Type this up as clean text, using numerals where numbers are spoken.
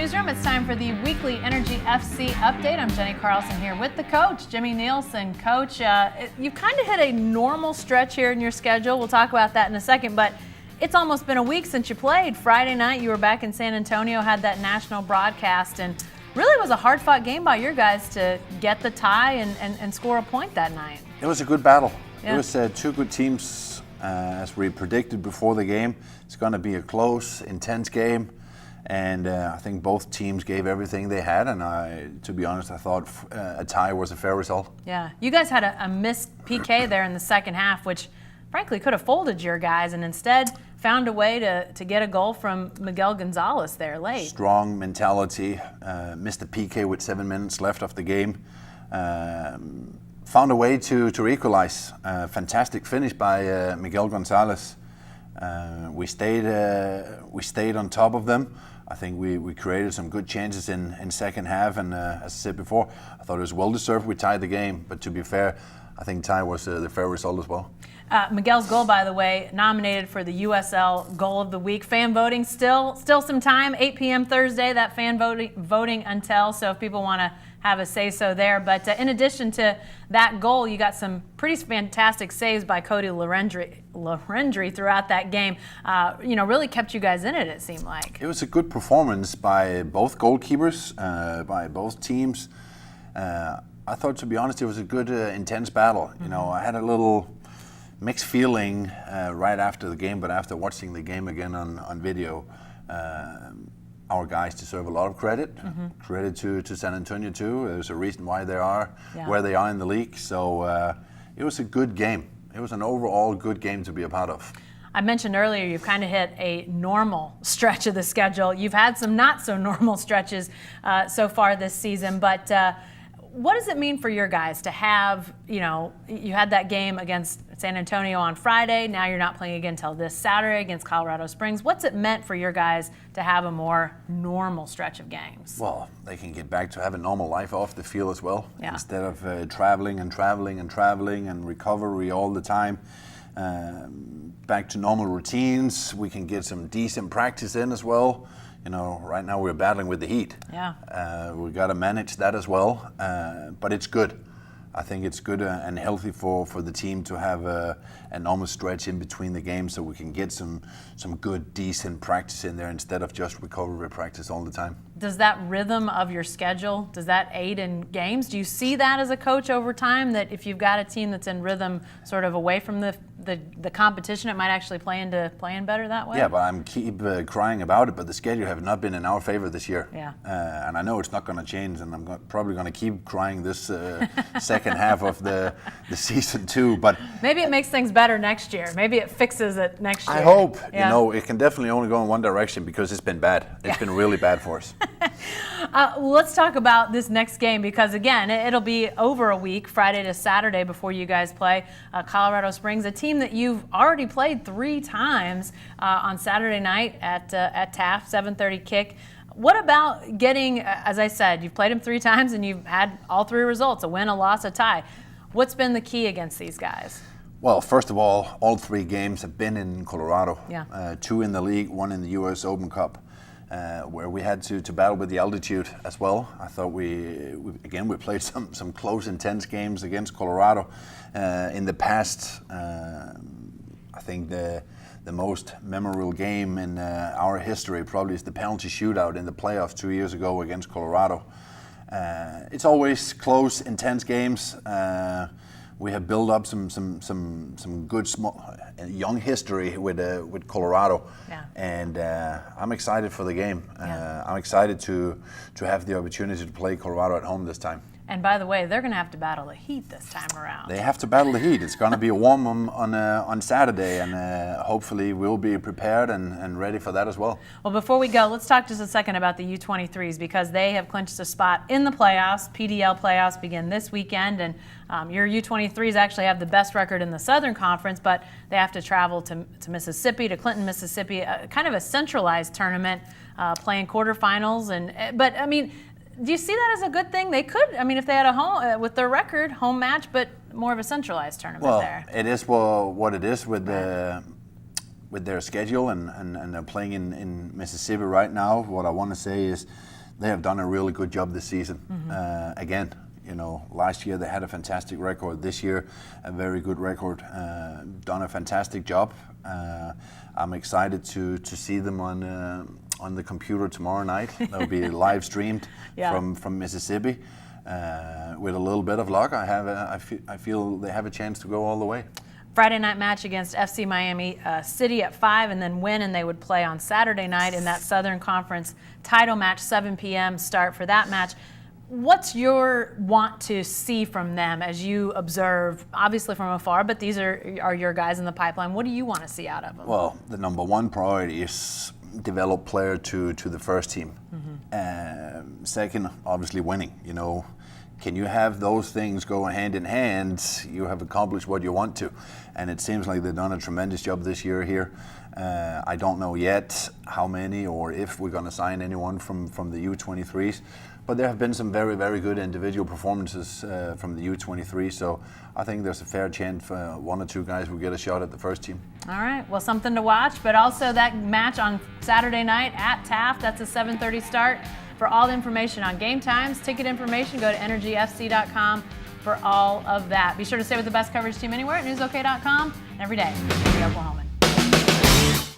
Newsroom. It's time for the weekly Energy FC update. I'm Jenny Carlson here with the coach, Jimmy Nielsen. Coach, you kind of hit a normal stretch here in your schedule. We'll talk about that in a second, but it's almost been a week since you played. Friday night, you were back in San Antonio, had that national broadcast, and really was a hard-fought game by your guys to get the tie and score a point that night. It was a good battle. Yeah. It was two good teams, as we predicted before the game. It's going to be a close, intense game. And I think both teams gave everything they had, and to be honest, I thought a tie was a fair result. Yeah, you guys had a missed PK there in the second half, which frankly could have folded your guys, and instead found a way to get a goal from Miguel Gonzalez there late. Strong mentality, missed a PK with 7 minutes left of the game. Found a way to equalize. Fantastic finish by Miguel Gonzalez. We stayed on top of them. I think we created some good chances in second half, and as I said before, I thought it was well deserved. We tied the game, but to be fair, I think tie was the fair result as well. Miguel's goal, by the way, nominated for the USL Goal of the Week. Fan voting still some time, 8 p.m. Thursday. That fan voting until, so if people want to have a say-so there. But in addition to that goal, you got some pretty fantastic saves by Cody Larendry throughout that game. Really kept you guys in it seemed like. It was a good performance by both goalkeepers, by both teams. I thought, to be honest, it was a good, intense battle. You know, I had a little mixed feeling right after the game, but after watching the game again on video, our guys deserve a lot of credit. Credit to San Antonio too. There's a reason why they are where they are in the league. So it was a good game. It was an overall good game to be a part of. I mentioned earlier you've kind of hit a normal stretch of the schedule. You've had some not so normal stretches so far this season, but what does it mean for your guys to have, you had that game against San Antonio on Friday, now you're not playing again until this Saturday against Colorado Springs. What's it meant for your guys to have a more normal stretch of games? Well, they can get back to have a normal life off the field as well, instead of traveling and recovery all the time. Back to normal routines, we can get some decent practice in as well. Right now we're battling with the heat. We've got to manage that as well, but it's good. I think it's good and healthy for the team to have a normal stretch in between the games, so we can get some good, decent practice in there instead of just recovery practice all the time. Does that rhythm of your schedule, does that aid in games? Do you see that as a coach over time, that if you've got a team that's in rhythm sort of away from the competition, it might actually play into playing better that way? Yeah, but I'm keep crying about it, but the schedule have not been in our favor this year. And I know it's not going to change, and I'm probably going to keep crying this second half of the season too. But maybe it makes things better next year. Maybe it fixes it next year. I hope. It can definitely only go in one direction, because it's been bad. It's been really bad for us. Let's talk about this next game, because again, it'll be over a week, Friday to Saturday, before you guys play Colorado Springs, a team that you've already played 3 times on Saturday night at Taft, 7:30 kick. What about getting, as I said, you've played them 3 times and you've had all 3 results, a win, a loss, a tie. What's been the key against these guys? Well, first of all 3 games have been in Colorado. 2 in the league, 1 in the U.S. Open Cup. Where we had to battle with the altitude as well. I thought we played some close, intense games against Colorado in the past. I think the most memorable game in our history probably is the penalty shootout in the playoffs 2 years ago against Colorado. It's always close, intense games. We have built up some good young history with Colorado, and I'm excited for the game. I'm excited to have the opportunity to play Colorado at home this time. And by the way, they're going to have to battle the heat this time around. They have to battle the heat. It's going to be a warm on Saturday, and hopefully we'll be prepared and ready for that as well. Well, before we go, let's talk just a second about the U23s, because they have clinched a spot in the playoffs. PDL playoffs begin this weekend, and your U23s actually have the best record in the Southern Conference, but they have to travel to Mississippi, to Clinton, Mississippi, kind of a centralized tournament, playing quarterfinals. But I mean, do you see that as a good thing? They could, if they had a home with their record home match, but more of a centralized tournament there. It is what it is with with their schedule and they're playing in Mississippi right now, what I want to say is they have done a really good job this season. Again, you know, last year they had a fantastic record. This year, a very good record. Done a fantastic job. I'm excited to see them on the computer tomorrow night. They'll be live streamed from Mississippi. With a little bit of luck, I feel they have a chance to go all the way. Friday night match against FC Miami City at 5, and then win, and they would play on Saturday night in that Southern Conference title match, 7 p.m. start for that match. What's your want to see from them as you observe, obviously from afar, but these are your guys in the pipeline. What do you want to see out of them? Well, the number one priority is develop player to the first team. Second, obviously winning. You know, can you have those things go hand in hand? You have accomplished what you want to, and it seems like they've done a tremendous job this year here. I don't know yet how many or if we're going to sign anyone from the U23s, but there have been some very, very good individual performances from the U23, so I think there's a fair chance for one or two guys will get a shot at the first team. All right, well, something to watch, but also that match on Saturday night at Taft, that's a 7:30 start. For all the information on game times, ticket information, go to energyfc.com for all of that. Be sure to stay with the best coverage team anywhere at newsok.com and every day. Oklahoma.